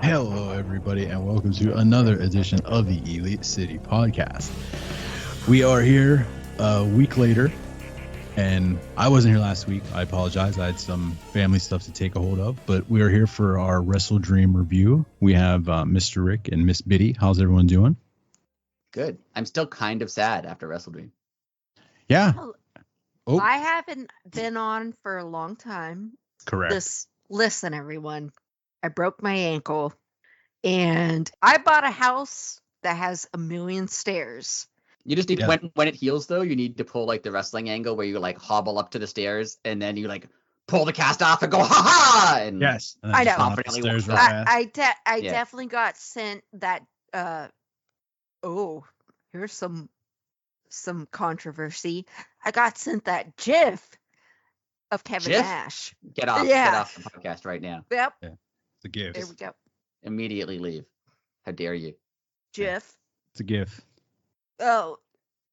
Hello, everybody, and welcome to another edition of the Elite City Podcast. We are here a week later, and I wasn't here last week. I apologize. I had some family stuff to take a hold of, but we are here for our WrestleDream review. We have Mr. Rick and Miss Biddy. How's everyone doing? Good. I'm still kind of sad after WrestleDream. Yeah. Oh. I haven't been on for a long time. Correct. Listen, everyone. I broke my ankle, and I bought a house that has 1 million stairs. You just need when it heals, though, you need to pull like the wrestling angle where you like hobble up to the stairs and then you like pull the cast off and go ha ha. And yes, and I know. Confidently I definitely got sent that. Here's some controversy. I got sent that GIF of Kevin Nash. Get off the podcast right now. Yep. Yeah. It's a GIF. There we go. Immediately leave. How dare you? GIF. It's a GIF. Oh,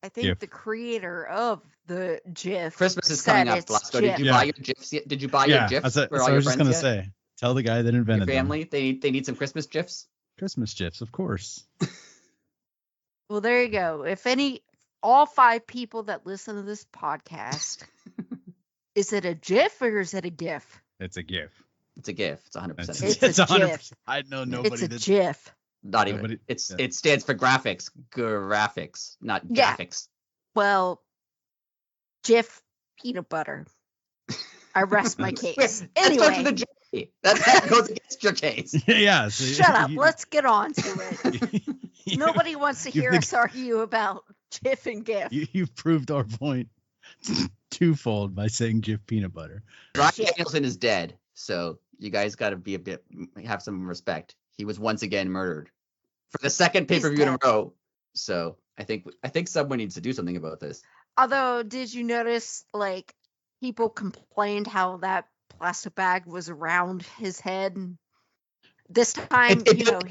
I think GIF. The creator of the GIF. Christmas is coming up, Blasco. Did you buy your GIFs yet? Did you buy your GIFs for all your friends? I was just gonna say. Tell the guy that invented your family them. They need some Christmas GIFs. Christmas GIFs, of course. Well, there you go. If all 5 people that listen to this podcast, is it a GIF or is it a GIF? It's a GIF. It's a GIF. It's 100%. It's a 100%. GIF. I know nobody. It's a GIF. Not even. It stands for graphics. Graphics, not graphics. Well, GIF peanut butter. I rest my case. Anyway. That goes against your case. Yeah. Shut up. Let's get on to it. Nobody wants to hear us argue about GIF and GIF. You've proved our point twofold by saying GIF peanut butter. Brian Danielson is dead, so you guys got to have some respect. He was once again murdered for the second pay-per-view in a row. So I think someone needs to do something about this. Although, did you notice like people complained how that plastic bag was around his head? This time, he look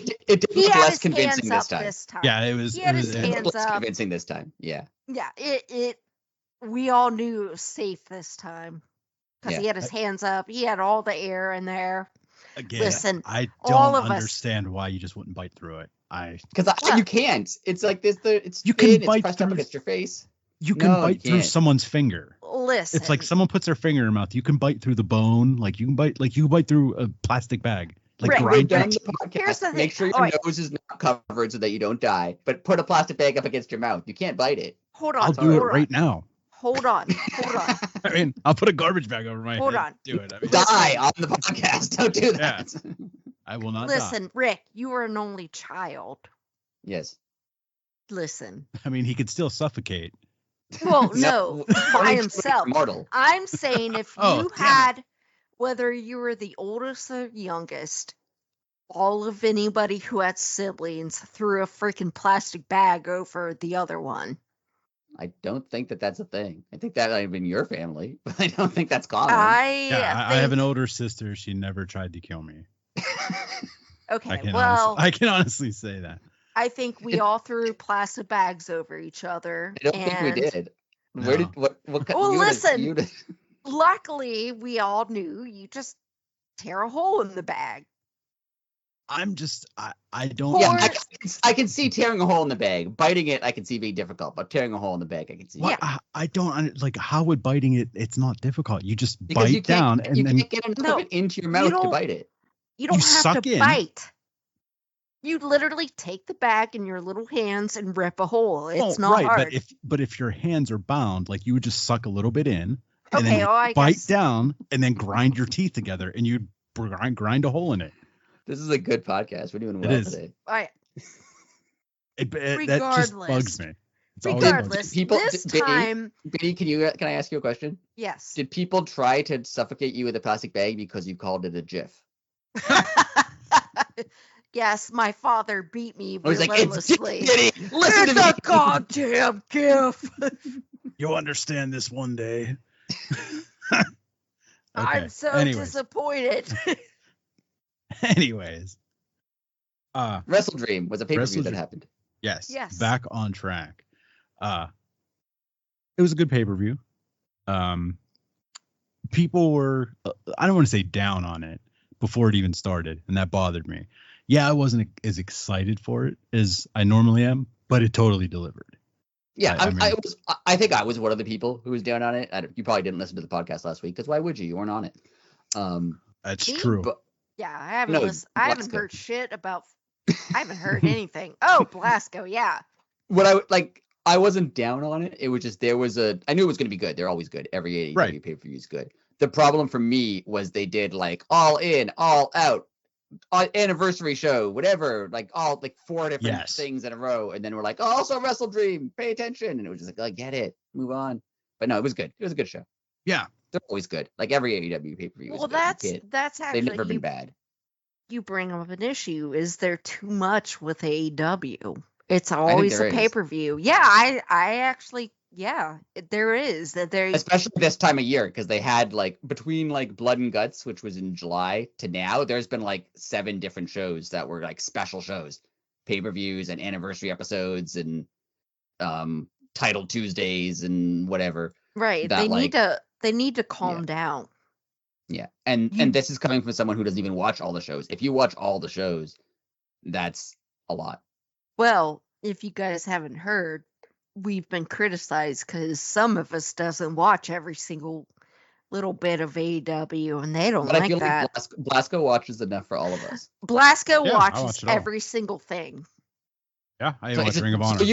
less convincing this time. Yeah, it was. He had his hands hands less up. Convincing this time. Yeah. Yeah. We all knew it was safe this time because he had his hands up. He had all the air in there. Again, listen, I don't understand why you just wouldn't bite through it. Because you can't. It's like this. You can bite pressed up against your face. You can bite through someone's finger. Listen, it's like someone puts their finger in your mouth. You can bite through the bone. Like you can bite through a plastic bag. Like grind the podcast. Make sure your nose is not covered so that you don't die. But put a plastic bag up against your mouth. You can't bite it. Hold on. I'll do it right now. Hold on. I mean, I'll put a garbage bag over my head. Hold on. Do it. I mean, die on the podcast. Don't do that. Yeah. I will not Listen, Rick, you are an only child. Yes. Listen. I mean, he could still suffocate. Well, no, by himself. Mortal. I'm saying if you had, whether you were the oldest or youngest, all of anybody who had siblings threw a freaking plastic bag over the other one. I don't think that's a thing. I think that might have been your family, but I don't think that's common. I have an older sister. She never tried to kill me. Okay, I can honestly say that. I think we all threw plastic bags over each other. I don't think we did. No. Where did what? Well, listen. Luckily, we all knew you just tear a hole in the bag. I'm just, I don't. Yeah, I can see tearing a hole in the bag. Biting it, I can see being difficult, but tearing a hole in the bag, I can see. Yeah. I don't like how would biting it. It's not difficult. You just bite down and then can't get enough of it into your mouth to bite it. You don't have to bite. You literally take the bag in your little hands and rip a hole. It's not hard. But if your hands are bound, like you would just suck a little bit in and then bite down and then grind your teeth together and you grind a hole in it. This is a good podcast. We're doing well today. That just bugs me. Regardless, Biddy, can I ask you a question? Yes. Did people try to suffocate you with a plastic bag because you called it a GIF? Yes, my father beat me relentlessly. It's a goddamn GIF. You'll understand this one day. I'm so disappointed. Anyways. WrestleDream was a pay-per-view that happened. Yes. Back on track. It was a good pay-per-view. people were, I don't want to say down on it before it even started, and that bothered me. Yeah, I wasn't as excited for it as I normally am, but it totally delivered. Yeah, I think I was one of the people who was down on it. You probably didn't listen to the podcast last week because why would you? You weren't on it. That's true. But, yeah, I haven't heard shit about. I haven't heard anything. Oh, Blasco, yeah. I wasn't down on it. It was just I knew it was going to be good. They're always good. Every AEW pay-per-view is good. The problem for me was they did like all in, all out, anniversary show, whatever, like all like 4 different things in a row, and then we're like, oh, also WrestleDream, pay attention, and it was just like, I get it, move on. But no, it was good. It was a good show. Yeah, they're always good. Like every AEW pay-per-view. Well, that's actually, they've never been bad. You bring up an issue. Is there too much with AEW? It's always a pay-per-view. Yeah, I actually, there is. Especially this time of year, because they had like between like Blood and Guts, which was in July, to now, there's been like 7 different shows that were like special shows, pay-per-views and anniversary episodes and Title Tuesdays and whatever. Right. They need to calm down. Yeah. And this is coming from someone who doesn't even watch all the shows. If you watch all the shows, that's a lot. Well, if you guys haven't heard, we've been criticized because some of us doesn't watch every single little bit of AEW, and they don't like that. I feel like Blasco watches enough for all of us. Blasco watches every single thing. Yeah, I watch Ring of Honor. So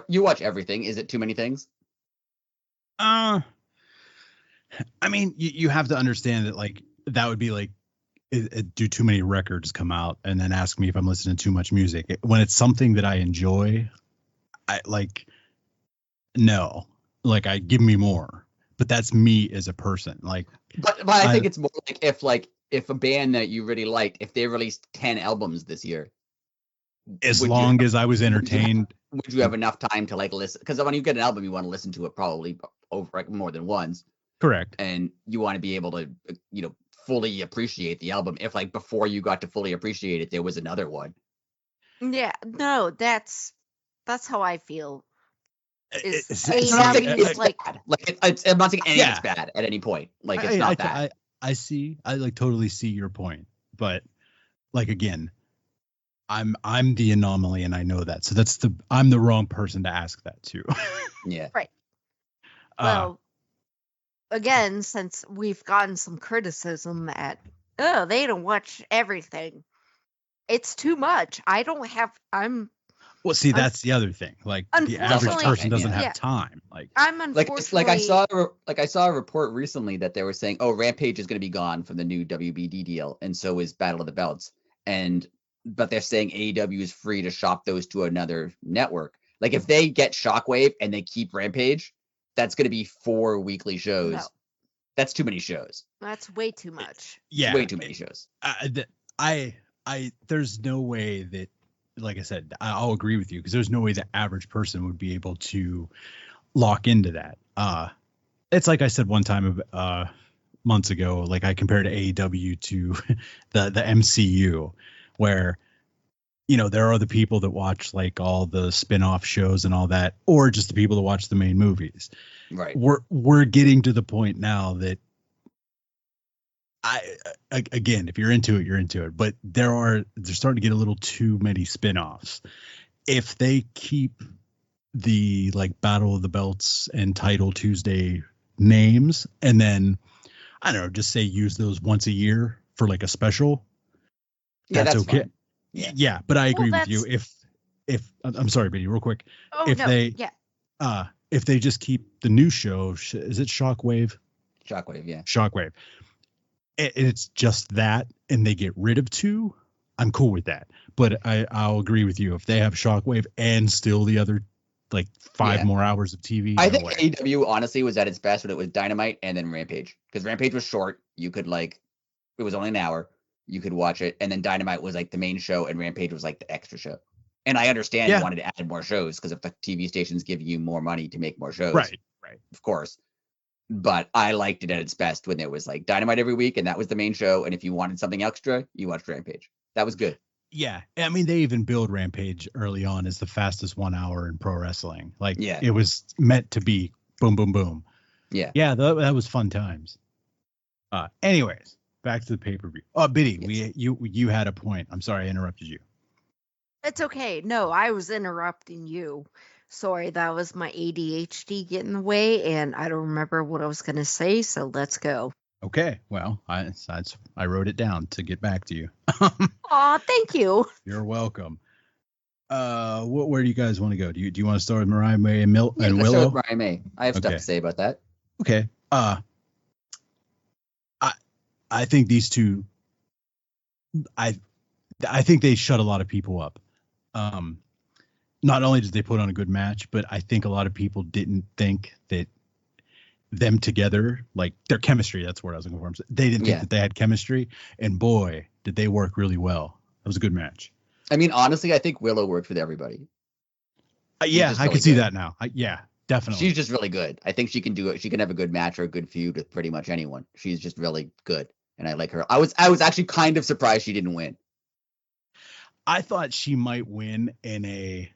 you watch everything. Is it too many things? I mean, you have to understand that like that would be like do too many records come out and then ask me if I'm listening to too much music. When it's something that I enjoy, I like no, like I give me more. But that's me as a person. Like, but I think it's more like if a band that you really liked, if they released 10 albums this year, as long as I was entertained, would you have enough time to like listen? Because when you get an album, you want to listen to it probably over like more than once. Correct. And you want to be able to, fully appreciate the album. If like before you got to fully appreciate it, there was another one. Yeah, no, that's how I feel. I'm not saying anything's bad at any point. Like it's not bad. I like totally see your point, but like again, I'm the anomaly and I know that. So I'm the wrong person to ask that to. Yeah. Right. Well, again, since we've gotten some criticism that they don't watch everything, it's too much. Well, see, that's the other thing. Like the average person doesn't have time. Like I'm unfortunately I saw a report recently that they were saying, oh, Rampage is going to be gone from the new WBD deal, and so is Battle of the Belts. But they're saying AEW is free to shop those to another network. Like if they get Shockwave and they keep Rampage, that's going to be 4 weekly shows. No. That's too many shows. That's way too much. Yeah, way too many shows. There's no way that, like I said, I'll agree with you because there's no way the average person would be able to lock into that. It's like I said one time months ago, like I compared AEW to the MCU, where there are the people that watch like all the spin-off shows and all that, or just the people that watch the main movies. Right. We're getting to the point now that again, if you're into it, you're into it. But they're starting to get a little too many spin-offs. If they keep the like Battle of the Belts and Title Tuesday names, and then I don't know, just say use those once a year for like a special. That's okay. Fine. Yeah, but I agree with you. If I'm sorry, Biddy, real quick. Oh, if they just keep the new show, is it Shockwave? Shockwave, yeah. Shockwave. It's just that, and they get rid of 2. I'm cool with that. But I'll agree with you if they have Shockwave and still the other like 5 more hours of TV. I think AEW honestly was at its best when it was Dynamite and then Rampage, because Rampage was short. You could it was only an hour. You could watch it, and then Dynamite was like the main show, and Rampage was like the extra show. And I understand you wanted to add more shows because if the TV stations give you more money to make more shows, right, of course. But I liked it at its best when there was like Dynamite every week, and that was the main show. And if you wanted something extra, you watched Rampage. That was good. Yeah, I mean, they even billed Rampage early on as the fastest 1 hour in pro wrestling. Like, it was meant to be boom, boom, boom. Yeah, that was fun times. Anyways, back to the pay-per-view. Oh, Biddy, Yes. you had a point. I'm sorry I interrupted you. It's okay. No, I was interrupting you. Sorry, that was my ADHD getting in the way, and I don't remember what I was going to say, so let's go. Okay, well, I wrote it down to get back to you. Aw, thank you. You're welcome. Where do you guys want to go? Do you want to start with Mariah May and Let's start Willow? with Mariah May. I have stuff Okay. to say about that. Okay. I think these two. I think they shut a lot of people up. Not only did they put on a good match, but I think a lot of people didn't think that them together, like their chemistry, that's what I was looking for. They didn't think that they had chemistry, and boy, did they work really well. It was a good match. I mean, honestly, I think Willow worked with everybody. Yeah, I can see that now. Yeah, definitely. She's just really good. I think she can do it. She can have a good match or a good feud with pretty much anyone. She's just really good, and I like her. I was actually kind of surprised she didn't win. I thought she might win in a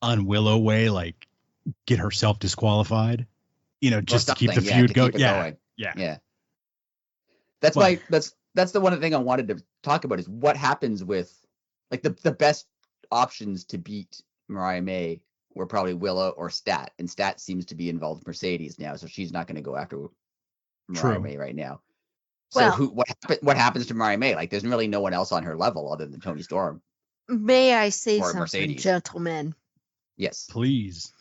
on Willow way, like get herself disqualified, just to keep the feud going. Yeah. That's why that's the one thing I wanted to talk about is what happens with like the best options to beat Mariah May were probably Willow or Stat, and Stat seems to be involved with Mercedes now, so she's not going to go after Mariah May right now. So Well, what happens to Mariah May? Like, there's really no one else on her level other than Toni Storm. may I say Or something, Mercedes. gentlemen? Yes. Please.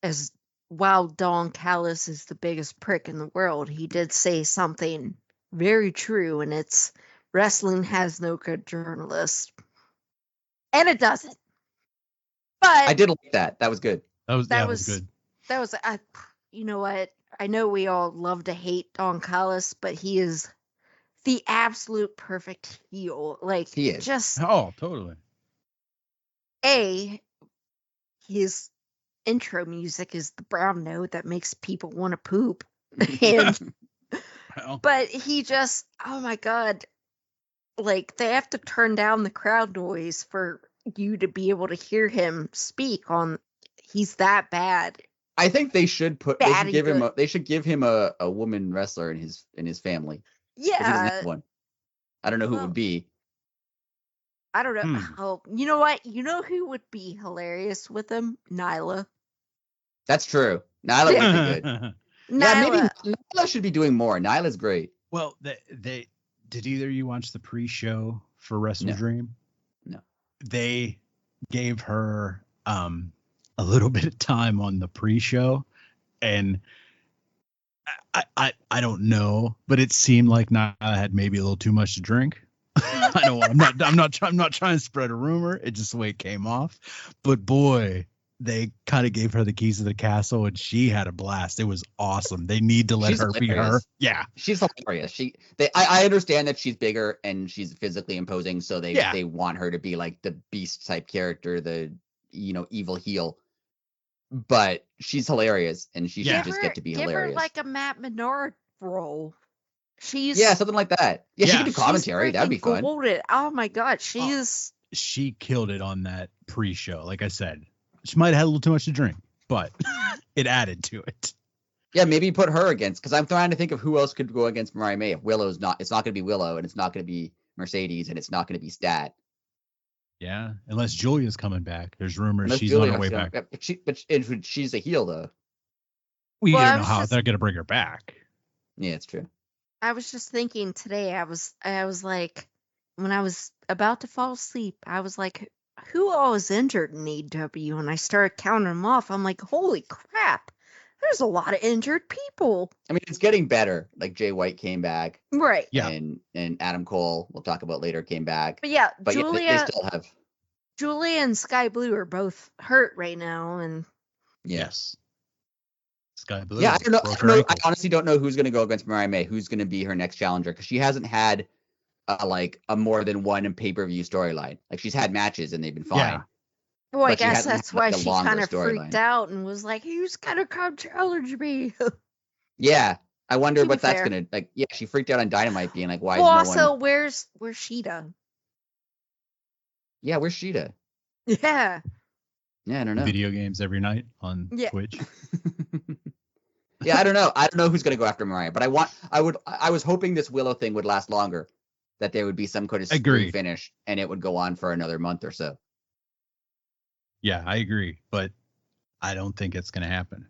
As while Don Callis is the biggest prick in the world, he did say something very true, and it's wrestling has no good journalists. And it doesn't. But I did like that. That was good. That was good. That was, you know what? I know we all love to hate Don Callis, but he is the absolute perfect heel. Like, He is. just Oh, totally. his intro music is the brown note that makes people want to poop. And but he just, oh my god, like they have to turn down the crowd noise for you to be able to hear him speak on. He's that bad. I think they should they should give him a woman wrestler in his family. He doesn't Yeah. have one. I don't know who it would be. I don't know. Oh, you know what? You know who would be hilarious with him? Nyla. That's true. Nyla would be good. Yeah, maybe Nyla should be doing more. Nyla's great. Well, they did either of you watch the pre-show for WrestleDream? No. They gave her a little bit of time on the pre-show, and I don't know, but it seemed like Nyla had maybe a little too much to drink. I know I'm not trying to spread a rumor. It's just the way it came off. But boy, they kind of gave her the keys to the castle, and she had a blast. It was awesome. They need to let her be her. Yeah, she's hilarious. I understand that she's bigger and she's physically imposing, so they want her to be like the beast type character, the evil heel. But she's hilarious, and she should just get to be hilarious. Give her like a Matt Menard role. Something like that. Yeah, she could do commentary. That'd be fun. Golden. Oh my god, she killed it on that pre-show. Like I said, she might have had a little too much to drink, but it added to it. Yeah, maybe put her against, because I'm trying to think of who else could go against Mariah May. If Willow's not, it's not going to be Willow, and it's not going to be Mercedes, and it's not going to be Stat. Yeah, unless Julia's coming back. There's rumors she's on her way back. But she's a heel, though. We don't know how they're going to bring her back. Yeah, it's true. I was just thinking today, I was like, when I was about to fall asleep, I was like, who all is injured in AEW? And I started counting them off. I'm like, holy crap, there's a lot of injured people. I mean, it's getting better. Like Jay White came back. Right. Yeah. And Adam Cole, we'll talk about later, came back. But yeah, they still have. Julia and Sky Blue are both hurt right now. And yes. Sky Blue. Yeah, I don't know. I honestly don't know who's going to go against Mariah May. Who's going to be her next challenger? Because she hasn't had a more than one pay-per-view storyline. Like, she's had matches and they've been fine. Yeah. Well, I guess that's why she kind of freaked out and was like, "Who's gonna come challenge me?" Yeah, I wonder what that's gonna like. Yeah, she freaked out on Dynamite, being like, "Why is no also, one?" where's Sheeta? Yeah, where's Sheeta? Yeah. Yeah, I don't know. video games every night on Twitch. Yeah, I don't know. I don't know who's gonna go after Mariah, but I was hoping this Willow thing would last longer, that there would be some kind of story finish, and it would go on for another month or so. Yeah, I agree, but I don't think it's gonna happen.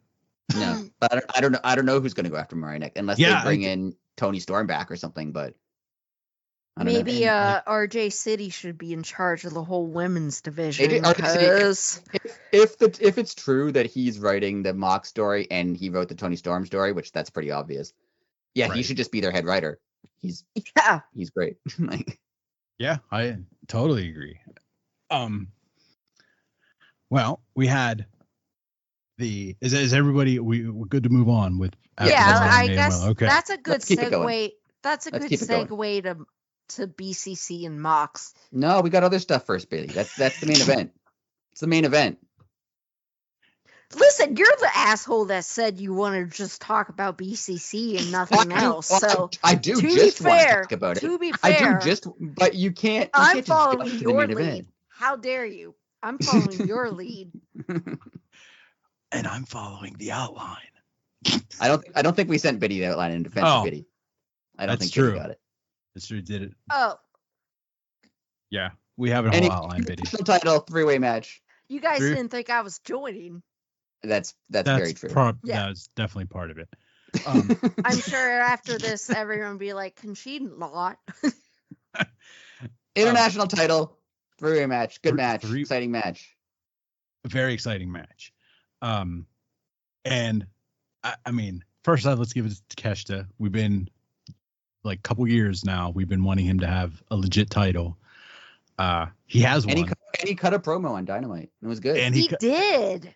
No, but I don't know who's gonna go after Mariah next, unless they bring in Tony Storm back or something. But maybe RJ City should be in charge of the whole women's division. Because if it's true that he's writing the Mock story and he wrote the Tony Storm story, which that's pretty obvious. Yeah, he should just be their head writer. He's great. Yeah, I totally agree. Well, we had is everybody we're good to move on with? I guess that's a good segue. That's a good segue to BCC and Mox. No, we got other stuff first, Bailey. That's the main event. It's the main event. Listen, you're the asshole that said you want to just talk about BCC and nothing else. So I do just want to talk about it. To be fair, I do just, but you can't. I'm following your lead. How dare you? I'm following your lead. And I'm following the outline. I don't think we sent Biddy the outline in defense of Biddy. I don't think Biddy got it. That's true. Did it? Oh. Yeah, we have a whole outline, Biddy. Title 3-way match. You guys didn't think I was joining. That's very true. That was definitely part of it. I'm sure after this, everyone will be like, "Can she not?" International title 3-way match. Good match. Exciting match. Very exciting match. And I mean, first off, let's give it to Keshta. We've been like a couple years now. We've been wanting him to have a legit title. He has one. And he cut a promo on Dynamite. It was good. And he did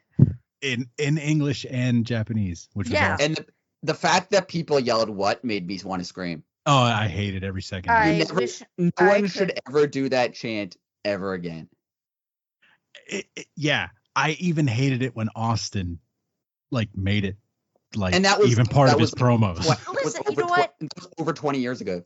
in English and Japanese, which was awesome. And the fact that people yelled "what" made me want to scream. Oh, I hate it every second. No one should ever do that chant ever again. Yeah. I even hated it when Austin made it and that was even part of his promos. Listen, you know what? It was over 20 years ago.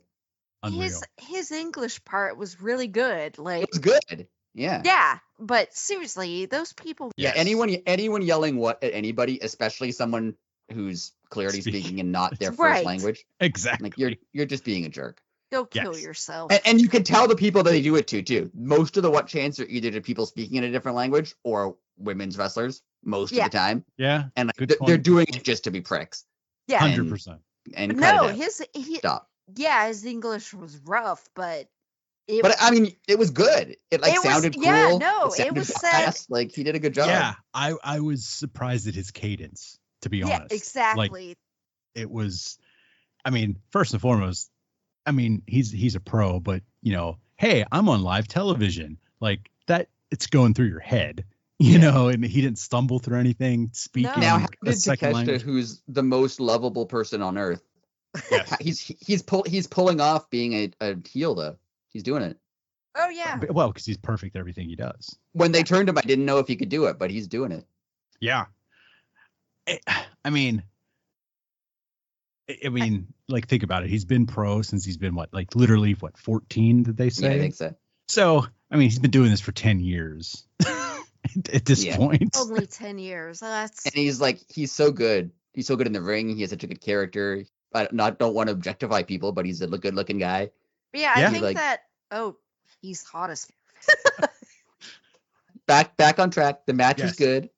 Unreal. His English part was really good. It was good. Yeah. Yeah, but seriously, those people. Yeah. Anyone yelling "what" at anybody, especially someone who's clearly speaking in not their first language. Exactly. You're just being a jerk. Go kill yourself. And you can tell the people that they do it to too. Most of the "what" chants are either to people speaking in a different language or women's wrestlers most of the time. Yeah. And they're doing it just to be pricks. Yeah. 100%. And no, stop. Yeah, his English was rough, but I mean, it was good. It sounded cool. Yeah, no, it was fast. He did a good job. Yeah, I was surprised at his cadence, to be honest. Yeah, exactly. It was, I mean, first and foremost, I mean, he's a pro, but hey, I'm on live television. Like that, it's going through your head, and he didn't stumble through anything speaking. No. Now, how did Takeshita, who's the most lovable person on earth, he's pulling off being a heel though. He's doing it. Oh yeah. Well, because he's perfect at everything he does. When they turned him, I didn't know if he could do it, but he's doing it. Yeah. I mean, think about it. He's been pro since he's been literally 14? Did they say? Yeah, I think so. So I mean, he's been doing this for 10 years. At this point, only 10 years. And he's so good. He's so good in the ring. He has such a good character. I don't want to objectify people, but he's a good looking guy. Yeah, I think that. Oh, he's hot as. back on track. The match is good.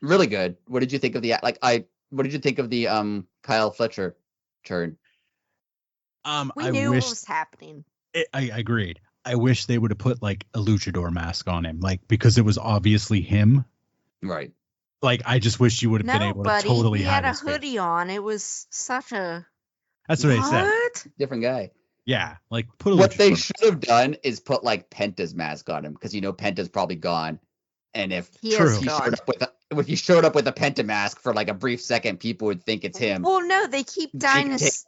Really good. What did you think of the What did you think of the Kyle Fletcher turn? We knew what was happening. I agreed. I wish they would have put a luchador mask on him, because it was obviously him. Right. I just wish you would have been able to totally hide his face. He had a hoodie on. It was such a. That's what I said. Different guy. Yeah, put a. What they should have done is put Penta's mask on him, because Penta's probably gone, and if he showed up with a Penta mask for a brief second, people would think it's him. Well, no, they keep dyeing his.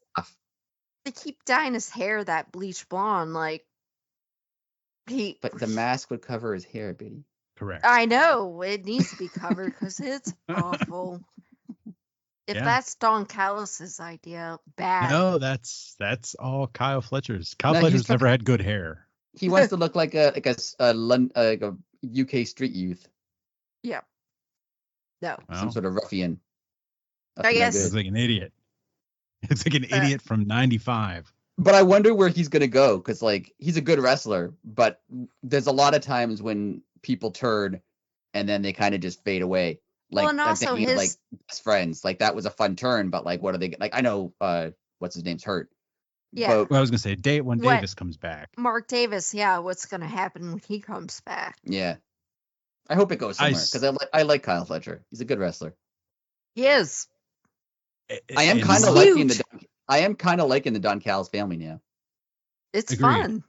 They keep dyeing his hair that bleach blonde, But the mask would cover his hair, Biddy. Correct. I know it needs to be covered because it's awful. If that's Don Callis's idea, bad. No, that's all Kyle Fletcher's. Kyle Fletcher's never had good hair. He wants to look like a UK street youth, Yeah. No. Well, some sort of ruffian. I guess- it's like an idiot. It's like an idiot from '95. But I wonder where he's gonna go, because like he's a good wrestler, but there's a lot of times when people turn and then they kind of just fade away. Like Well, and I'm also thinking of, like his- best friends. Like that was a fun turn, but like what are they like? I know what's his name's hurt. Yeah. But, Well, I was gonna say, when What? Davis comes back. Mark Davis, yeah, what's going to happen when he comes back? yeah. I hope it goes somewhere, because I like Kyle Fletcher. He's a good wrestler. He is. I am and kind of my- liking huge. the Don Callis family now. It's Agreed. fun.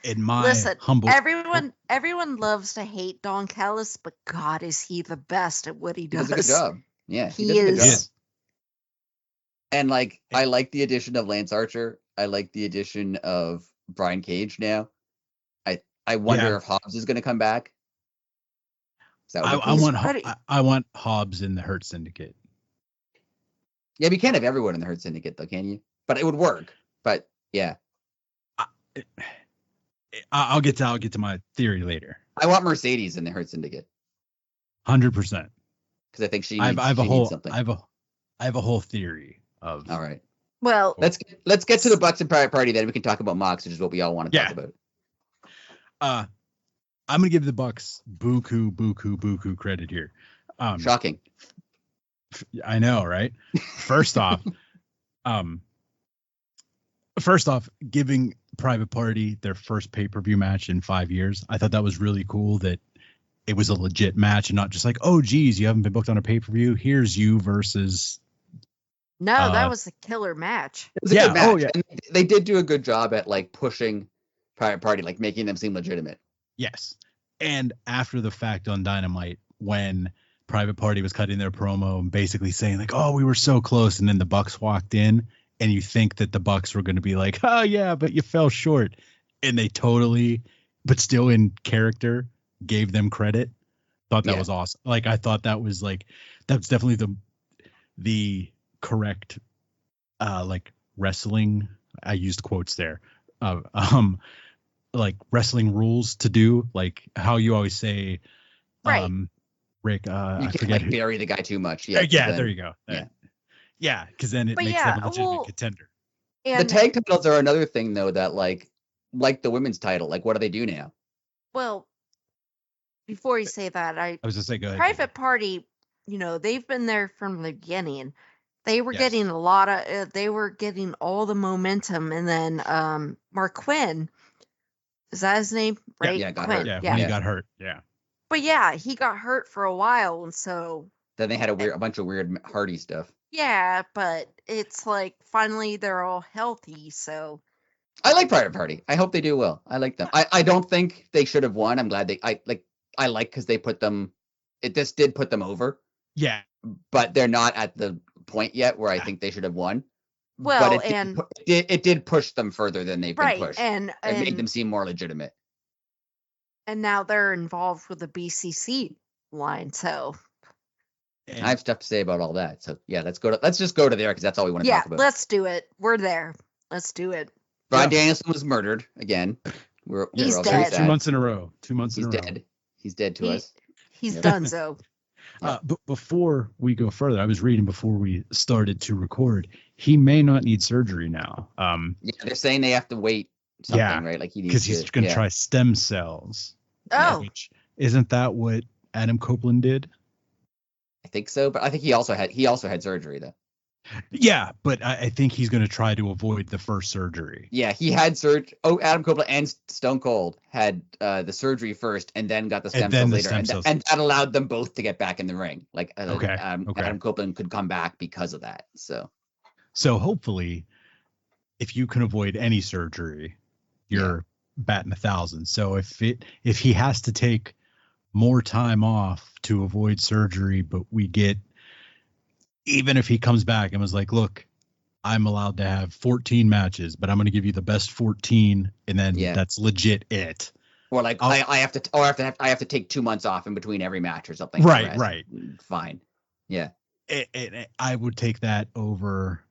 in my Listen, humble. everyone loves to hate Don Callis, but God, is he the best at what he He does? does a good job. Yeah, He does a good is. job. Yes. And like, I like the addition of Lance Archer. I like the addition of Brian Cage now. I wonder Yeah. if Hobbs is going to come back. Is that what I He's want ready. I want Hobbs in the Hurt Syndicate. Yeah, but you can't have everyone in the Hurt Syndicate, though, can you? But it would work. But yeah, I'll get to my theory later. I want Mercedes in the Hurt Syndicate 100%. because I think she I needs, have a she whole needs something. I have a whole theory of. All right, Well, let's get to the Bucks and Private Party, then we can talk about Mox, which is what we all want to talk Yeah. about. I'm gonna give the Bucks buku credit here. Shocking. I know, right? First off, giving Private Party their first pay-per-view match in 5 years, I thought that was really cool. That it was a legit match and not just like, oh, geez, you haven't been booked on a pay-per-view. Here's you versus. no, that was a killer match. It was a Yeah, good match. oh, yeah. And they did do a good job at like pushing Private Party, like making them seem legitimate. Yes. And after the fact on Dynamite, when Private Party was cutting their promo and basically saying like, oh, we were so close. And then the Bucks walked in and you think that the Bucks were going to be like, oh, yeah, but you fell short. And they totally, but still in character, gave them credit. Thought that Yeah. was awesome. Like, I thought that was like, that's definitely the correct, like wrestling. I used quotes there. Like wrestling rules to do, like how you always say, Right. Rick, You I can't forget like bury the guy too much. Yeah, yeah, then- there you go. Yeah, because then it But makes yeah, them a legitimate well, contender. The And tag titles are another thing though that like the women's title. Like, what do they do now? well, before you say that, I was just saying, go ahead. Private Party, they've been there from the beginning. They were Yes. getting they were getting all the momentum, and then Mark Quinn, is that his name? Right? yeah, got Quinn. hurt. Yeah, Yeah. when he Yeah. got hurt. Yeah. But yeah, he got hurt for a while, and so Then they had a bunch of weird Hardy stuff. yeah, but it's like finally they're all healthy, so I like Private Party. I hope they do well. I like them. I don't think they should have won. I'm glad I like because they put them. This did put them over, Yeah. but they're not at the point yet where I think they should have won. well, but and it did push them further than they've right, been pushed. and It made them seem more legitimate. and now they're involved with the BCC line, so And I have stuff to say about all that. So yeah, let's just go to there because that's all we want to yeah, talk about. let's do it. We're there. Let's do it. Brian Danielson was murdered again. We're He's all dead. very 2 sad. months in a row. 2 months He's in a row. dead. He's dead to He- us. He's Yeah. done so. But before we go further, I was reading before we started to record. He may not need surgery now. Yeah, they're saying they have to wait something, Yeah, right? Like he needs because he's to, going to yeah. try stem cells. Oh, Which, isn't that what Adam Copeland did? I think so, but I think he also had surgery though. Yeah, but I think he's going to try to avoid the first surgery. Yeah, he had surgery. Oh, Adam Copeland and Stone Cold had the surgery first, and then got the stem And then cells the later, stem and, cells. and that allowed them both to get back in the ring. Like, Okay, okay. Adam Copeland could come back because of that. So hopefully, if you can avoid any surgery, you're batting 1,000. So if he has to take more time off to avoid surgery, but we get, even if he comes back and was like, look, I'm allowed to have 14 matches, but I'm going to give you the best 14, and then that's legit it. Or like I have to take 2 months off in between every match or something. Right, to rest. right. Fine. Yeah. I would take that over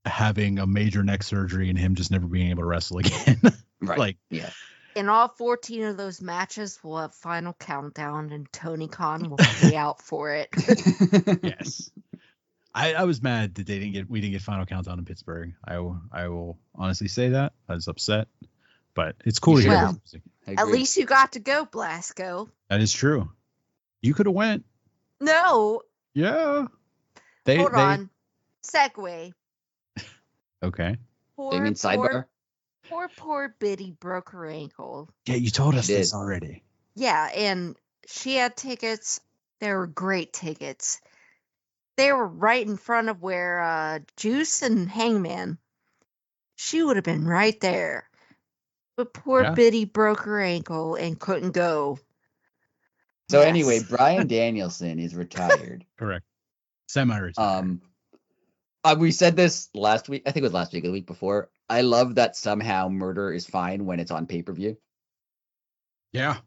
having a major neck surgery and him just never being able to wrestle again. Right. Like, yeah. In all 14 of those matches, we'll have Final Countdown, and Tony Khan will pay out for it. Yes. I was mad that we didn't get Final Countdown in Pittsburgh. I will honestly say that. I was upset. But it's cool to hear Well, this music. At least you got to go, Blasco. That is true. You could have went. No. Yeah. Hold on. Segue. Okay. They mean sidebar? Poor Biddy broke her ankle. Yeah, you told us this already. Yeah, and she had tickets. They were great tickets. They were right in front of where Juice and Hangman. She would have been right there. But poor Biddy broke her ankle and couldn't go. So anyway, Bryan Danielson is retired. Correct. Semi-retired. We said this last week. I think it was last week or the week before. I love that somehow murder is fine when it's on pay-per-view. Yeah.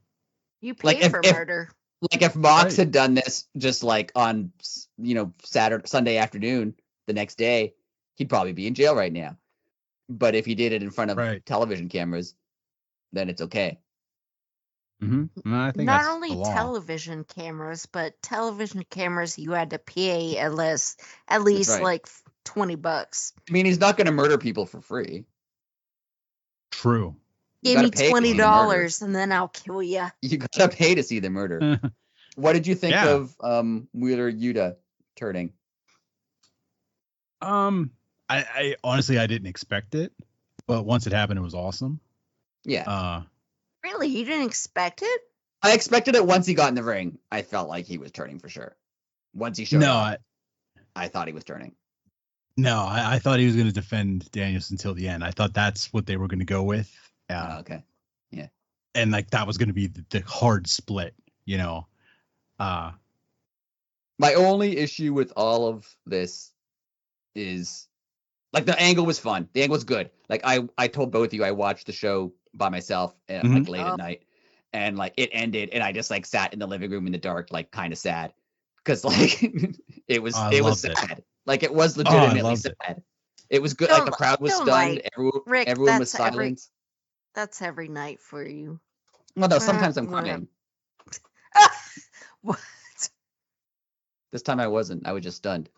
You pay for murder. Like if Mox had done this just like on, Sunday afternoon, the next day, he'd probably be in jail right now. But if he did it in front of television cameras, then it's okay. Mm-hmm. I think not only television cameras, but television cameras you had to pay at least like $20. I mean, he's not going to murder people for free. True. Give me $20 and then I'll kill you. You gotta pay to see the murder. What did you think of Wheeler Yuta turning? I honestly I didn't expect it, but once it happened, it was awesome. Yeah. Really, you didn't expect it? I expected it once he got in the ring. I felt like he was turning for sure. Once he showed up, I thought he was turning. No, I thought he was going to defend Danielson until the end. I thought that's what they were going to go with. Okay. Yeah. And like that was going to be the hard split, My only issue with all of this is like the angle was fun. The angle was good. Like I told both of you I watched the show by myself like late at night, and like it ended and I just like sat in the living room in the dark, like kind of sad because like it was sad. Like it was legitimately sad. It was good. Like the crowd was stunned. Everyone was silent. That's every night for you. Well, no, sometimes I'm crying. What? This time I wasn't. I was just stunned.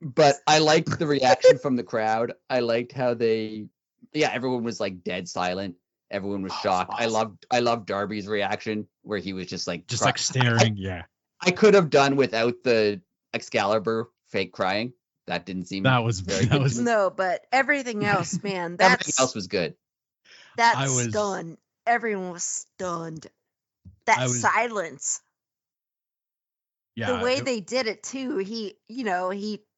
But I liked the reaction from the crowd. I liked how everyone was like dead silent. Everyone was shocked. Awesome. I loved Darby's reaction where he was just like staring. I could have done without the Excalibur fake crying. That didn't seem no, but everything else, man. Everything else was good. Stunned. Everyone was stunned. Silence. Yeah. The way they did it too. He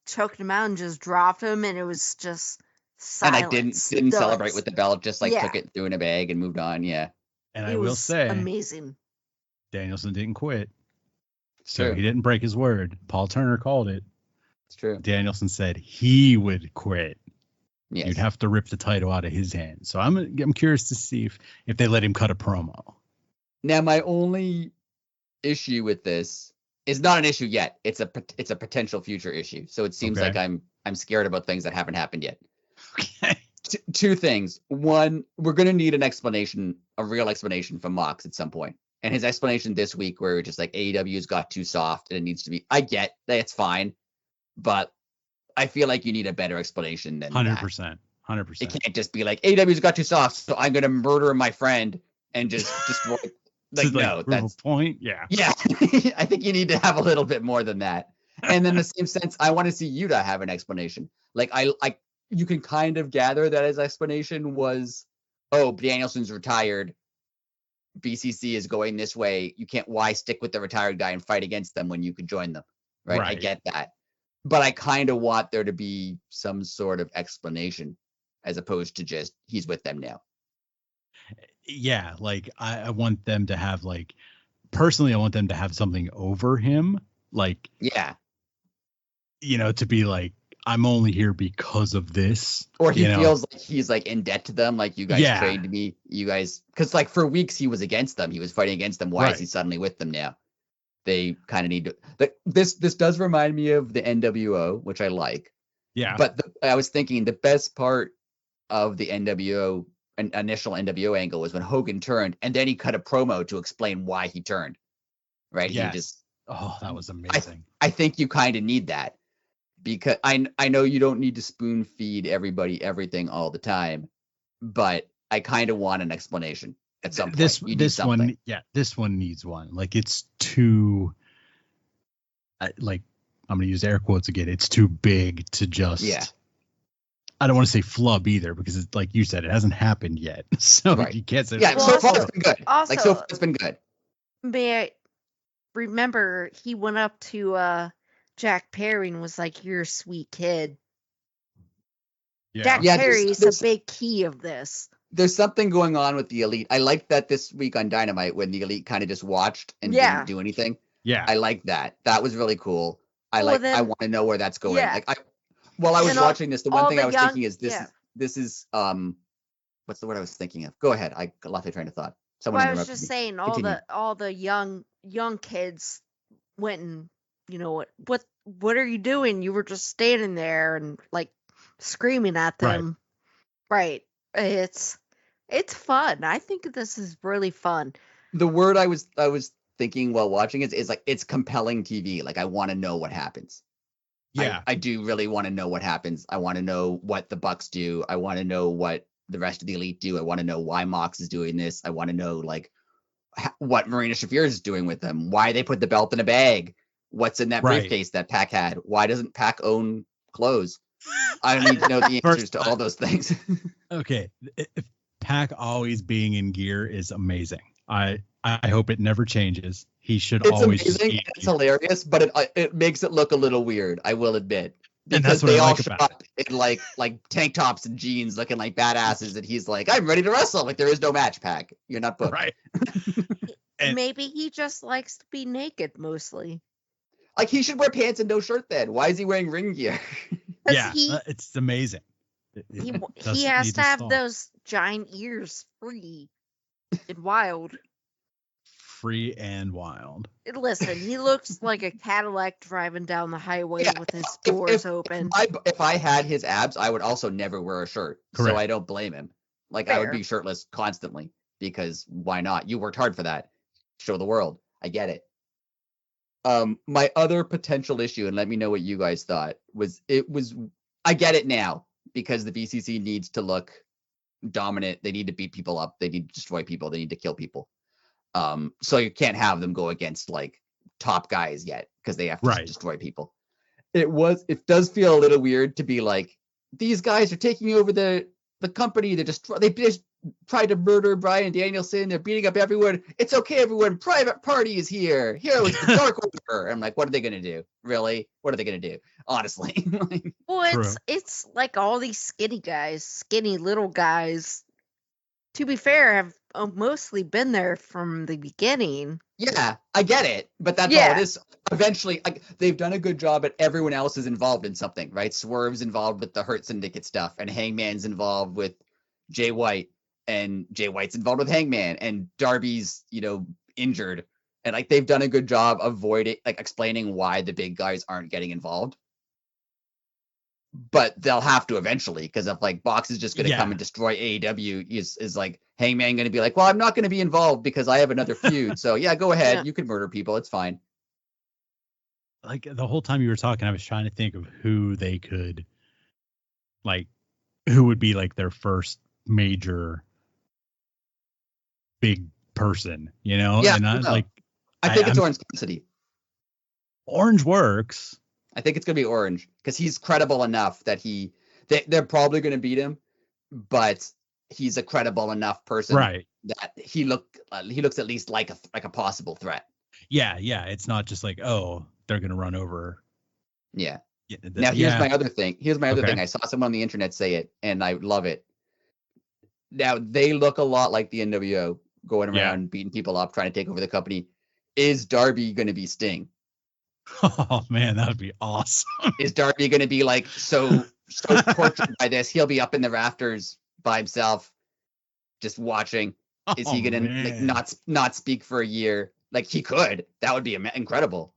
choked him out and just dropped him, and it was just silence. And like didn't celebrate with the belt, just like took it, threw in a bag, and moved on. Yeah. And I will say, amazing. Danielson didn't quit, so he didn't break his word. Paul Turner called it. It's true. Danielson said he would quit. Yes. You'd have to rip the title out of his hands. So I'm curious to see if they let him cut a promo. Now, my only issue with this is not an issue yet. It's a potential future issue. So it seems like I'm scared about things that haven't happened yet. Okay. Two things. One, we're going to need an explanation, a real explanation from Mox at some point. And his explanation this week where it's just like AEW's got too soft and it needs to be, I get that it's fine, but I feel like you need a better explanation than 100%. 100%. It can't just be like AEW's got too soft, so I'm going to murder my friend and just destroy. No, that's a point. Yeah. Yeah. I think you need to have a little bit more than that. And in the same sense, I want to see Yuta have an explanation. Like you can kind of gather that his explanation was, Danielson's retired. BCC is going this way. Why stick with the retired guy and fight against them when you could join them? Right. I get that. But I kind of want there to be some sort of explanation as opposed to just he's with them now. Yeah, like I want them to have personally, I want them to have something over him. To be like, I'm only here because of this. Or he feels like he's like in debt to them. Like you guys trained me, you guys, because like for weeks he was against them. He was fighting against them. Why is he suddenly with them now? They kind of need to. This does remind me of the NWO, which I like. Yeah. But I was thinking the best part of the NWO an initial NWO angle was when Hogan turned, and then he cut a promo to explain why he turned. Right? Yes. He just. Oh, that was amazing. I think you kind of need that, because I know you don't need to spoon feed everybody everything all the time, but I kind of want an explanation at some point. This one, this one needs one. Like, it's too, like, I'm going to use air quotes again. It's too big to just, I don't want to say flub either, because it's like you said, it hasn't happened yet. So you can't say. Yeah, so far it's been good. Also, so far it's been good. May I remember he went up to Jack Perry and was like, "You're a sweet kid." Yeah. Jack Perry is a big key of this. There's something going on with the Elite. I like that this week on Dynamite when the Elite kind of just watched and didn't do anything. Yeah, I like that. That was really cool. I want to know where that's going. Yeah. While I was watching this, the one thing I was thinking is this is what's the word I was thinking of? Go ahead. I lost my train of thought. Someone I was just saying all the young kids went and, you know, what are you doing? You were just standing there and like screaming at them. Right. It's fun. I think this is really fun. The word I was thinking while watching is like, it's compelling TV. Like, I want to know what happens. Yeah. I do really want to know what happens. I want to know what the Bucks do. I want to know what the rest of the Elite do. I want to know why Mox is doing this. I want to know like what Marina Shafir is doing with them. Why they put the belt in a bag. What's in that briefcase that Pac had. Why doesn't Pac own clothes? I need to know the answers to all those things. Okay. Pac always being in gear is amazing. I hope it never changes. He should always. Amazing. It's hilarious, but it makes it look a little weird. I will admit, because they all show up in like tank tops and jeans, looking like badasses, and he's like, "I'm ready to wrestle." Like, there is no match, Pac. You're not booked. Right. Maybe he just likes to be naked mostly. Like, he should wear pants and no shirt then. Why is he wearing ring gear? Yeah, it's amazing. He has to have those giant ears free and wild. Free and wild. Listen, he looks like a Cadillac driving down the highway with his doors open. If I had his abs, I would also never wear a shirt. Correct. So I don't blame him. Like, I would be shirtless constantly, because why not? You worked hard for that. Show the world. I get it. My other potential issue, and let me know what you guys thought, was I get it now, because the BCC needs to look dominant. They need to beat people up. They need to destroy people. They need to kill people. So you can't have them go against like top guys yet, because they have to destroy people. It does feel a little weird to be like, these guys are taking over the company. They just tried to murder Bryan Danielson. They're beating up everyone. It's okay, everyone. Private Party is here. Here is the Dark Order. I'm like, what are they gonna do? Really? What are they gonna do? Honestly. Well, it's like all these skinny little guys. To be fair, have mostly been there from the beginning. Yeah, I get it, but that's all it is. Eventually, they've done a good job, but everyone else is involved in something, right? Swerve's involved with the Hurt Syndicate stuff, and Hangman's involved with Jay White, and Jay White's involved with Hangman, and Darby's, injured, and like, they've done a good job explaining why the big guys aren't getting involved. But they'll have to eventually, because if like Box is just going to come and destroy AEW, is like Hangman going to be like, well, I'm not going to be involved because I have another feud. So yeah, go ahead. You can murder people. It's fine. Like, the whole time you were talking, I was trying to think of who they could, like, who would be like their first major big person, Yeah, and I think it's Orange Cassidy. Orange works. I think it's going to be Orange, because he's credible enough that they're probably going to beat him, but he's a credible enough person that he looks at least like a possible threat. Yeah. It's not just like, oh, they're going to run over. Yeah. Now here's my other thing. Thing. I saw someone on the internet say it, and I love it. Now, they look a lot like the NWO, going around beating people up, trying to take over the company. Is Darby going to be Sting? Oh man, that would be awesome. Is Darby going to be like so tortured by this? He'll be up in the rafters by himself, just watching. Is he going to not speak for a year? Like, he could. That would be incredible.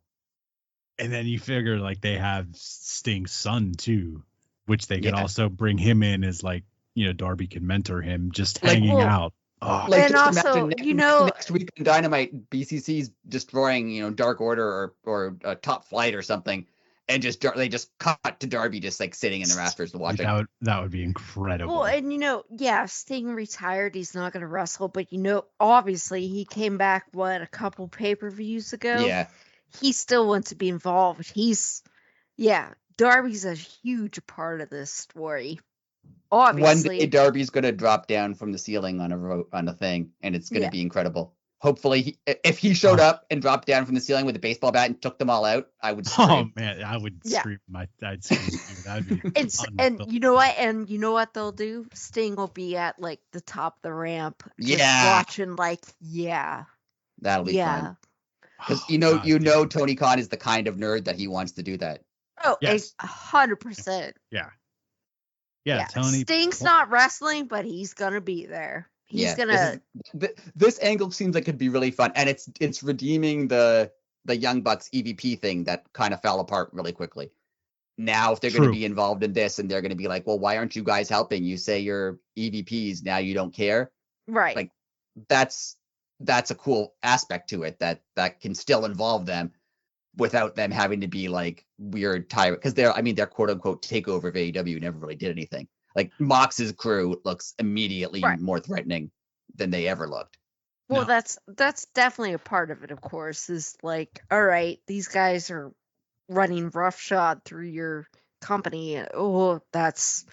And then you figure like they have Sting's son too, which they could also bring him in as like Darby can mentor him just Like, hanging well, out. Oh, Like, And just also, imagine next week on Dynamite, BCC's destroying, Dark Order or Top Flight or something, and they just cut to Darby just like sitting in the rafters watching. that would be incredible. well, and yeah, Sting retired. He's not going to wrestle, but obviously he came back a couple pay-per-views ago. Yeah, He still wants to be involved. Darby's a huge part of this story. Obviously, one day Darby's gonna drop down from the ceiling on a thing, and it's gonna be incredible. Hopefully, if he showed up and dropped down from the ceiling with a baseball bat and took them all out, I would scream. Oh man, I would scream. I'd scream. That'd be and you know what? And you know what they'll do? Sting will be at like the top of the ramp, just watching. That'll be fun. Because Tony Khan is the kind of nerd that he wants to do that. Oh, yes. 100%. Yeah, Tony. Sting's not wrestling, but he's gonna be there. He's gonna. This angle seems like it'd be really fun, and it's redeeming the Young Bucks EVP thing that kind of fell apart really quickly. Now, if they're going to be involved in this, and they're going to be like, well, why aren't you guys helping? You say you're EVPs, now you don't care, right? Like that's a cool aspect to it that can still involve them without them having to be like weird tyrant, because their quote unquote takeover of AEW never really did anything. Like Mox's crew looks immediately more threatening than they ever looked. Well, that's definitely a part of it, of course, is like, all right, these guys are running roughshod through your company. Oh, that's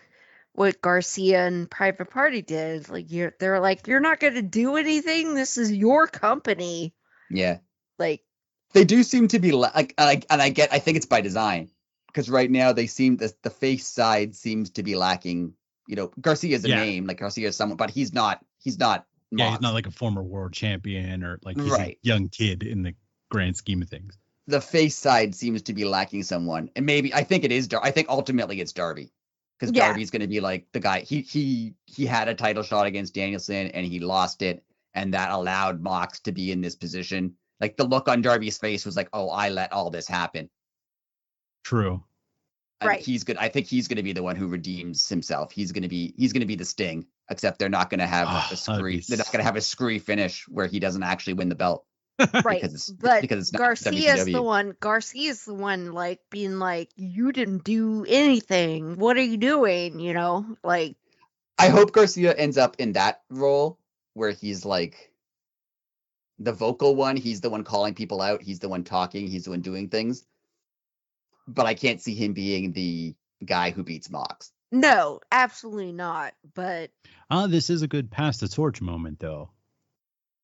what Garcia and Private Party did. Like they're like, you're not going to do anything. This is your company. Yeah. Like they do seem to be like, I think it's by design, because right now they seem the face side seems to be lacking. Garcia's a name, like Garcia is someone, but he's not. Yeah, he's not like a former world champion or like he's a young kid in the grand scheme of things. The face side seems to be lacking someone, and maybe I think it is. I think ultimately it's Darby, because Darby's going to be like the guy. He had a title shot against Danielson and he lost it, and that allowed Mox to be in this position. Like the look on Darby's face was like, "Oh, I let all this happen." True. And he's good. I think he's going to be the one who redeems himself. He's going to be the Sting, except they're not going to have a screwy. They're not going to have a screwy finish where he doesn't actually win the belt. Right. because it's not Garcia's WCW. Garcia's the one like being like, you didn't do anything. What are you doing? Like. I hope Garcia ends up in that role where he's like the vocal one. He's the one calling people out. He's the one talking. He's the one doing things. But I can't see him being the guy who beats Mox. No, absolutely not. But this is a good pass the torch moment, though.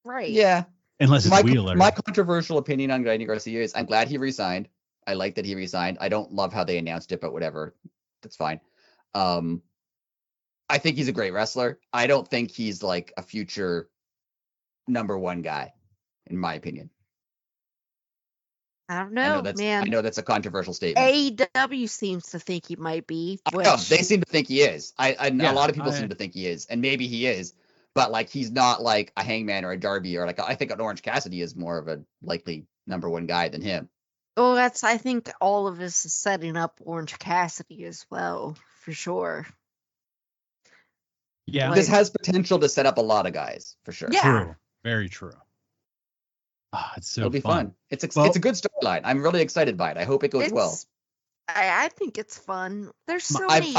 Right. Yeah. Unless it's Wheeler. My controversial opinion on Danny Garcia is I'm glad he resigned. I like that he resigned. I don't love how they announced it, but whatever. That's fine. I think he's a great wrestler. I don't think he's like a future number one guy, in my opinion. I don't know, man. I know that's a controversial statement. AEW seems to think he might be. No, they seem to think he is. A lot of people seem to think he is, and maybe he is. But like, he's not like a Hangman or a Darby, or like I think an Orange Cassidy is more of a likely number one guy than him. Oh, I think all of us is setting up Orange Cassidy as well, for sure. Yeah, this has potential to set up a lot of guys, for sure. Yeah. True. Very true. It's so It'll be fun. It's a good storyline. I'm really excited by it. I hope it goes well. I think it's fun. There's so many.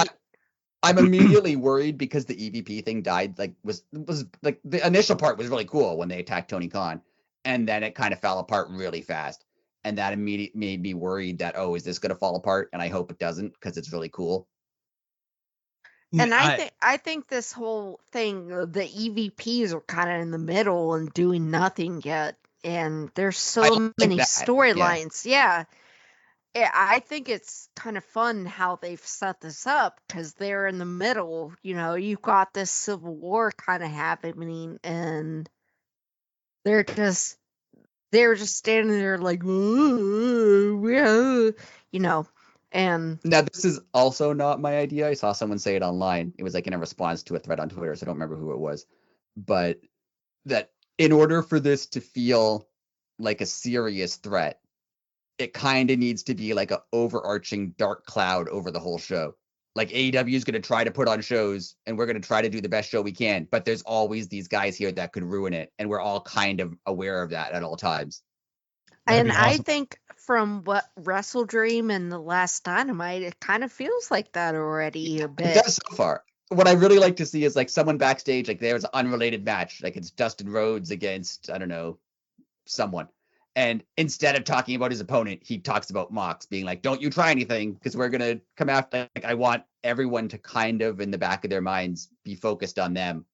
I'm immediately worried because the EVP thing died. Like was like the initial part was really cool when they attacked Tony Khan, and then it kind of fell apart really fast. And that immediately made me worried that, is this going to fall apart? And I hope it doesn't, because it's really cool. And I think this whole thing, the EVPs are kind of in the middle and doing nothing yet. And there's so many storylines. Yeah. I think it's kind of fun how they've set this up, because they're in the middle. You've got this civil war kind of happening, and they're just standing there like, and now this is also not my idea. I saw someone say it online. It was like in a response to a thread on Twitter, so I don't remember who it was, but that in order for this to feel like a serious threat, it kind of needs to be like an overarching dark cloud over the whole show. Like AEW is going to try to put on shows and we're going to try to do the best show we can. But there's always these guys here that could ruin it. And we're all kind of aware of that at all times. And awesome. I think from what WrestleDream and the last Dynamite, it kind of feels like that already a bit. It does so far. What I really like to see is like someone backstage, like there's an unrelated match, like it's Dustin Rhodes against, I don't know, someone. And instead of talking about his opponent, he talks about Mox being like, don't you try anything because we're going to come after. Like, I want everyone to kind of in the back of their minds be focused on them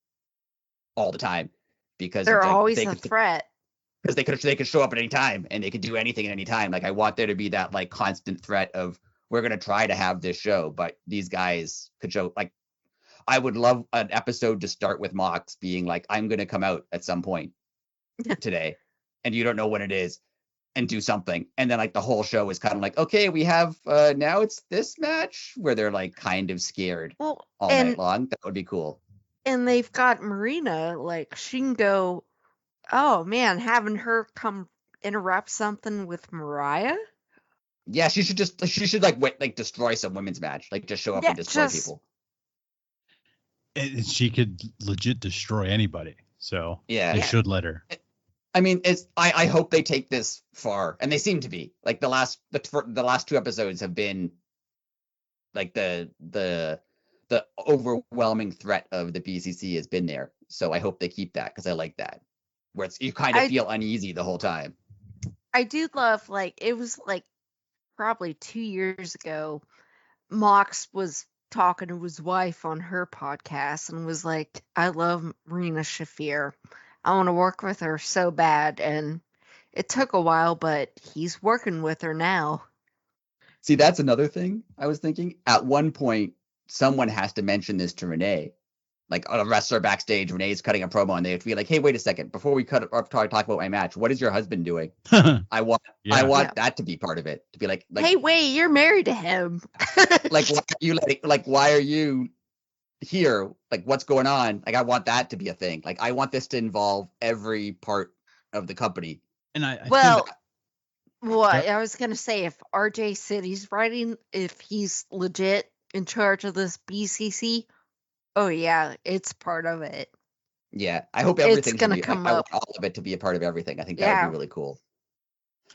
all the time because They're like, always a threat. Because they could show up at any time and they could do anything at any time. Like I want there to be that like constant threat of we're going to try to have this show, but these guys could show like, I would love an episode to start with Mox being like, I'm going to come out at some point today and you don't know when it is and do something. And then like the whole show is kind of like, okay, we have now it's this match where they're like kind of scared all night long. That would be cool. And they've got Marina, like she can go, oh man, having her come interrupt something with Mariah. Yeah, she should like destroy some women's match, like just show up and destroy people. She could legit destroy anybody. So they should let her. I mean, I hope they take this far, and they seem to be. Like the last 2 episodes have been like the overwhelming threat of the BCC has been there. So I hope they keep that because I like that, where you kind of feel uneasy the whole time. I do love like it was like probably 2 years ago, Mox was talking to his wife on her podcast and was like, I love Marina Shafir. I want to work with her so bad. And it took a while, but he's working with her now. See, that's another thing I was thinking. At one point, someone has to mention this to Renee. Like a wrestler backstage, Renee's cutting a promo and they have to be like, hey, wait a second. Before we talk about my match, what is your husband doing? I want that to be part of it. To be like hey, wait, you're married to him. Why are you here? Like, what's going on? Like, I want that to be a thing. Like, I want this to involve every part of the company. And I was going to say, if RJ City's writing, if he's legit in charge of this BCC, oh yeah, it's part of it. Yeah, I hope everything's going to come up. I want all of it to be a part of everything. I think that would be really cool.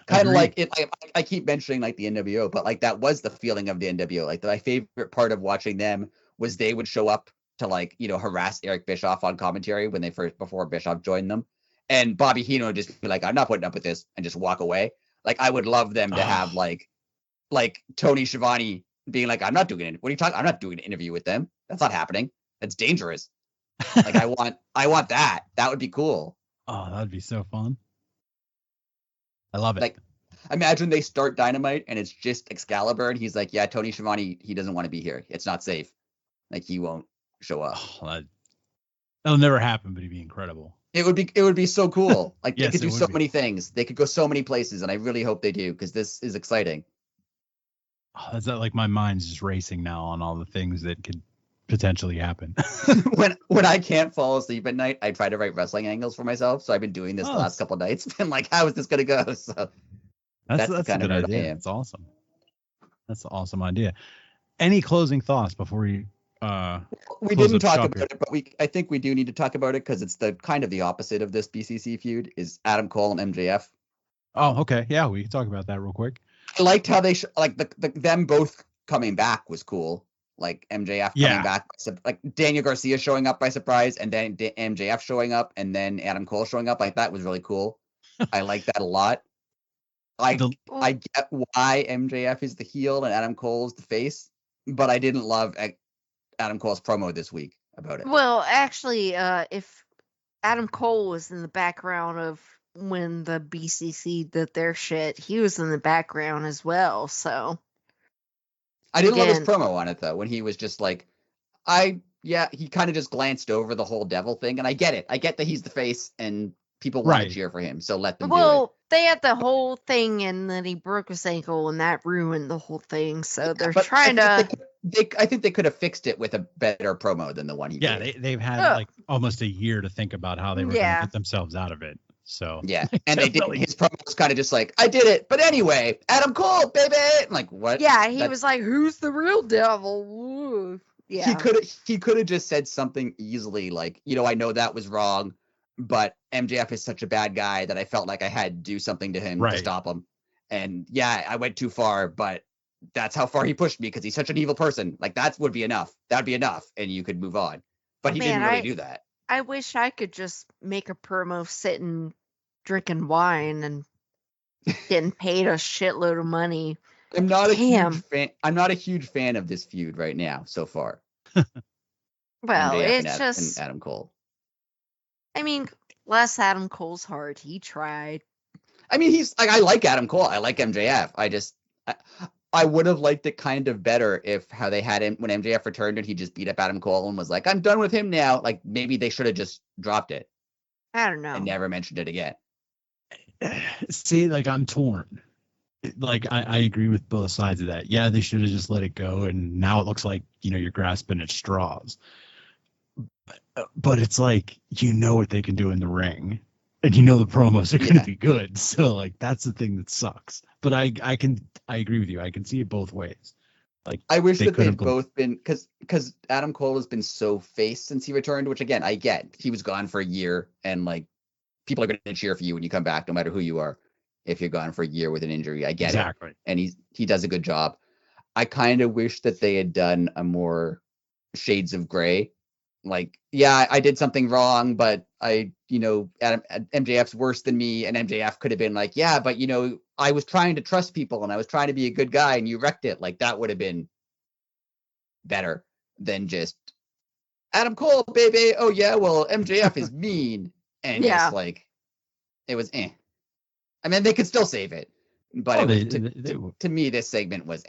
Kind of like it. I keep mentioning like the NWO, but like that was the feeling of the NWO. Like my favorite part of watching them was they would show up to like harass Eric Bischoff on commentary when they before Bischoff joined them, and Bobby Heenan would just be like, "I'm not putting up with this," and just walk away. Like I would love them to have like Tony Schiavone being like, "I'm not doing it. What are you talking? I'm not doing an interview with them. That's not happening. That's dangerous." Like I want that. That would be cool. Oh, that'd be so fun. I love it. Like, imagine they start Dynamite and it's just Excalibur, and he's like, "Yeah, Tony Schiavone, he doesn't want to be here. It's not safe. Like, he won't show up." Oh, that'll never happen, but it'd be incredible. It would be so cool. Like they could do so many things. They could go so many places, and I really hope they do because this is exciting. Oh, that's like my mind's just racing now on all the things that could potentially happen. when I can't fall asleep at night, I try to write wrestling angles for myself. So I've been doing this the last couple of nights. Been like, how is this gonna go? So that's a good idea. That's awesome. That's an awesome idea. Any closing thoughts before we didn't talk about it, but I think we do need to talk about it because it's the kind of the opposite of this BCC feud is Adam Cole and MJF. Oh, okay. Yeah, we can talk about that real quick. I liked how they them both coming back was cool. Like MJF coming back, like Daniel Garcia showing up by surprise, and then MJF showing up, and then Adam Cole showing up. Like that was really cool. I like that a lot. I get why MJF is the heel and Adam Cole's the face, but I didn't love Adam Cole's promo this week about it. Well, actually, if Adam Cole was in the background of when the BCC did their shit, he was in the background as well. So I didn't love his promo on it though, when he was just like, he kind of just glanced over the whole devil thing, and I get it. I get that he's the face and people want to cheer for him, so let them do it. Well, they had the whole thing, and then he broke his ankle, and that ruined the whole thing. So they're trying to. I think they could have fixed it with a better promo than the one he did. Yeah, they've had like almost a year to think about how they were going to get themselves out of it. So yeah, and they did. His promo was kind of just like, "I did it, but anyway, Adam Cole, baby." I'm like, what? Yeah, he was like, "Who's the real devil?" Ooh. Yeah, He could have just said something easily like, I know that was wrong, but MJF is such a bad guy that I felt like I had to do something to him to stop him. And yeah, I went too far, but that's how far he pushed me because he's such an evil person. Like that would be enough. That'd be enough, and you could move on. But he didn't really do that. I wish I could just make a promo sitting drinking wine and getting paid a shitload of money. I'm not a huge fan of this feud right now so far. Well, MJF it's just and Adam Cole. I mean, bless Adam Cole's heart. He tried. I mean, he's like, I like Adam Cole. I like MJF. I would have liked it kind of better if how they had him when MJF returned and he just beat up Adam Cole and was like, I'm done with him now. Like maybe they should have just dropped it. I don't know. And never mentioned it again. See, like I'm torn. Like I agree with both sides of that. Yeah, they should have just let it go. And now it looks like, you're grasping at straws. But it's like, what they can do in the ring. And the promos are going to be good. So like, that's the thing that sucks. But I agree with you. I can see it both ways. Like I wish that they'd both been because Adam Cole has been so face since he returned, which again, I get. He was gone for a year and like people are going to cheer for you when you come back, no matter who you are. If you're gone for a year with an injury, I get it. And he does a good job. I kind of wish that they had done a more shades of gray. Like, yeah, I did something wrong, but MJF's worse than me, and MJF could have been like, yeah, but I was trying to trust people and I was trying to be a good guy and you wrecked it. Like that would have been better than just Adam Cole, baby. Oh yeah, well, MJF is mean. And just like it was I mean, they could still save it, but to me, this segment was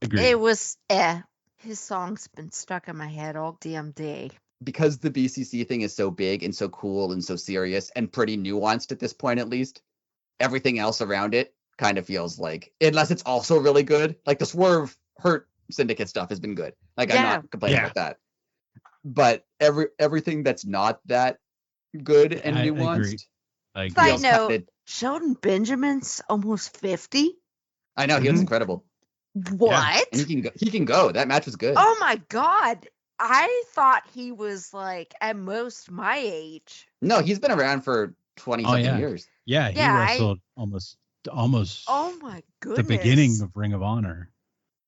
Agreed. It was His song's been stuck in my head all damn day. Because the BCC thing is so big and so cool and so serious and pretty nuanced at this point, at least, everything else around it kind of feels like, unless it's also really good, like the Swerve Hurt Syndicate stuff has been good. Like I'm not complaining about that, but everything that's not that good and nuanced. Side note, Sheldon Benjamin's almost 50. I know, he was incredible. What? Yeah. And he can go. That match was good. Oh my god. I thought he was like at most my age. No, he's been around for 20-something years. Yeah, he wrestled almost oh my goodness. the beginning of Ring of Honor.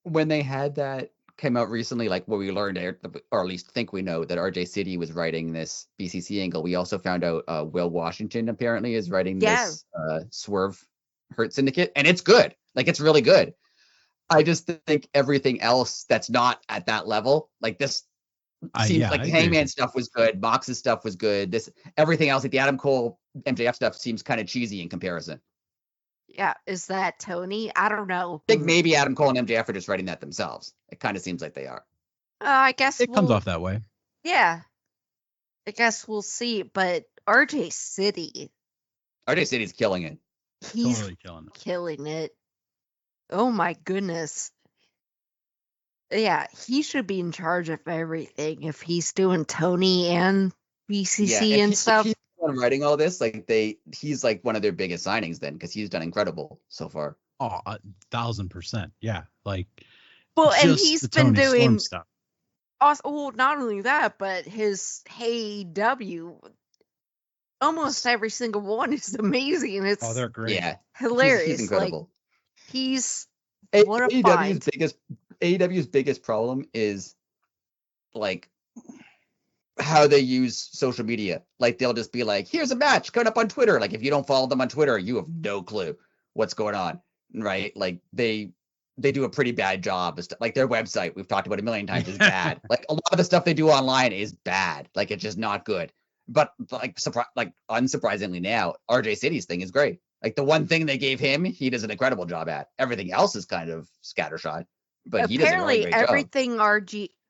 When they had that came out recently, like where we learned, or at least think we know, that RJ City was writing this BCC angle. We also found out Will Washington apparently is writing this Swerve Hurt Syndicate, and it's good. Like it's really good. I just think everything else that's not at that level, like this seems like the Hangman stuff was good, Mox's stuff was good. Everything else, like the Adam Cole MJF stuff, seems kind of cheesy in comparison. Yeah, is that Tony? I don't know. I think maybe Adam Cole and MJF are just writing that themselves. It kind of seems like they are. I guess it comes off that way. Yeah, I guess we'll see. But RJ City's killing it. He's totally killing it. Oh my goodness. Yeah, he should be in charge of everything if he's doing Tony and BCC and stuff. If he's writing all this, like he's like one of their biggest signings then, because he's done incredible so far. Oh, 1,000%. Yeah, like. Well, and he's been doing stuff. Also, well, not only that, but his AEW, almost every single one is amazing. It's they're great. Yeah, hilarious. He's incredible. Like, he's AEW's biggest problem is like how they use social media. Like they'll just be like, here's a match coming up on Twitter. Like if you don't follow them on Twitter, you have no clue what's going on, right? Like they do a pretty bad job. Like their website, we've talked about a million times, is bad. Like a lot of the stuff they do online is bad. Like it's just not good. But like unsurprisingly now, RJ City's thing is great. Like the one thing they gave him, he does an incredible job at. Everything else is kind of scattershot, but he does a really great everything job.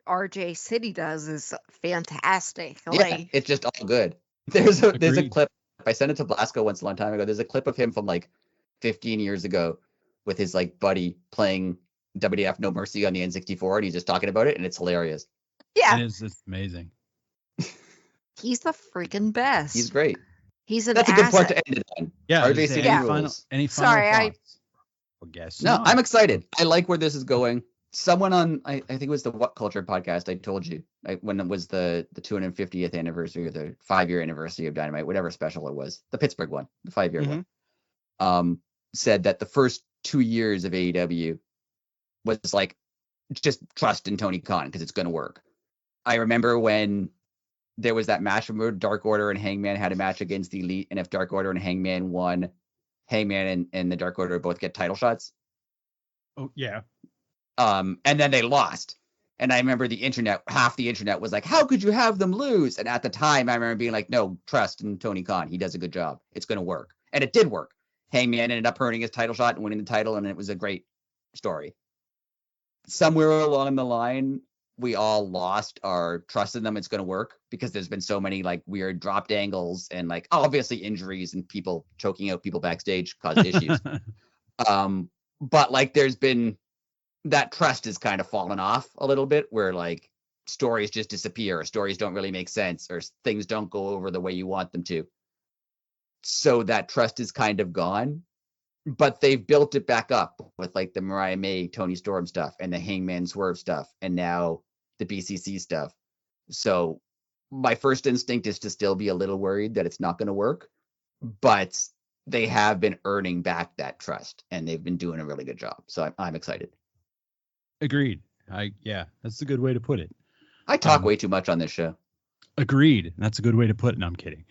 RJ City does is fantastic. Yeah, it's just all good. There's a clip. I sent it to Blasco once a long time ago. There's a clip of him from like 15 years ago with his like buddy playing WWF No Mercy on the N64, and he's just talking about it, and it's hilarious. Yeah, it's amazing. He's the freaking best. He's great. He's an That's a good point asset. to end it on. Yeah. RJ Say, City any rules. final Sorry, thoughts? Well, guess No, not. I'm excited. I like where this is going. Someone on, I think it was the What Culture podcast, I told you, when it was the 250th anniversary or the 5-year anniversary of Dynamite, whatever special it was, the Pittsburgh one, the 5-year one, said that the first 2 years of AEW was like, just trust in Tony Khan because it's going to work. I remember when there was that match where Dark Order and Hangman had a match against the Elite, and if Dark Order and Hangman won, Hangman and the Dark Order both get title shots. Oh yeah. And then they lost. And I remember half the internet was like, how could you have them lose? And at the time, I remember being like, no, trust in Tony Khan. He does a good job. It's going to work. And it did work. Hangman ended up earning his title shot and winning the title, and it was a great story. Somewhere along the line, we all lost our trust in them. It's going to work because there's been so many like weird dropped angles and like obviously injuries and people choking out people backstage caused issues. But like there's been that trust has kind of fallen off a little bit where like stories just disappear, or stories don't really make sense, or things don't go over the way you want them to. So that trust is kind of gone, but they've built it back up with like the Mariah May, Tony Storm stuff and the Hangman Swerve stuff. And now the BCC stuff. So my first instinct is to still be a little worried that it's not going to work, but they have been earning back that trust and they've been doing a really good job. So I'm excited. Agreed. That's a good way to put it. I talk way too much on this show. Agreed. That's a good way to put it. No, I'm kidding.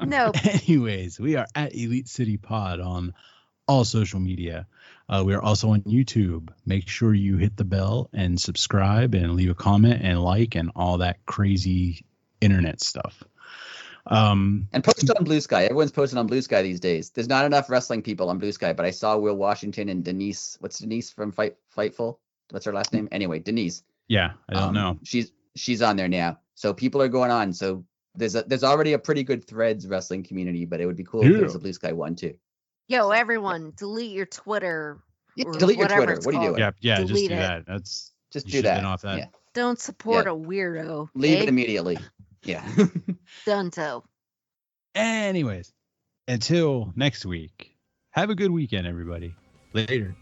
No. Anyways, we are at Elite City Pod on all social media. We are also on YouTube. Make sure you hit the bell and subscribe and leave a comment and like and all that crazy internet stuff. And post on Blue Sky. Everyone's posting on Blue Sky these days. There's not enough wrestling people on Blue Sky, but I saw Will Washington and Denise. What's Denise from Fightful? What's her last name? Anyway, Denise. Yeah, I don't know. She's on there now. So people are going on. So there's already a pretty good Threads wrestling community, but it would be cool if there was a Blue Sky one too. Yo, everyone, delete your Twitter. Yeah, delete your Twitter. What are you doing? Yeah, just Delete do it. that. That's just do that. Off that. Yeah. Don't support a weirdo. Leave it immediately. Yeah. Done so. Anyways, until next week, have a good weekend, everybody. Later.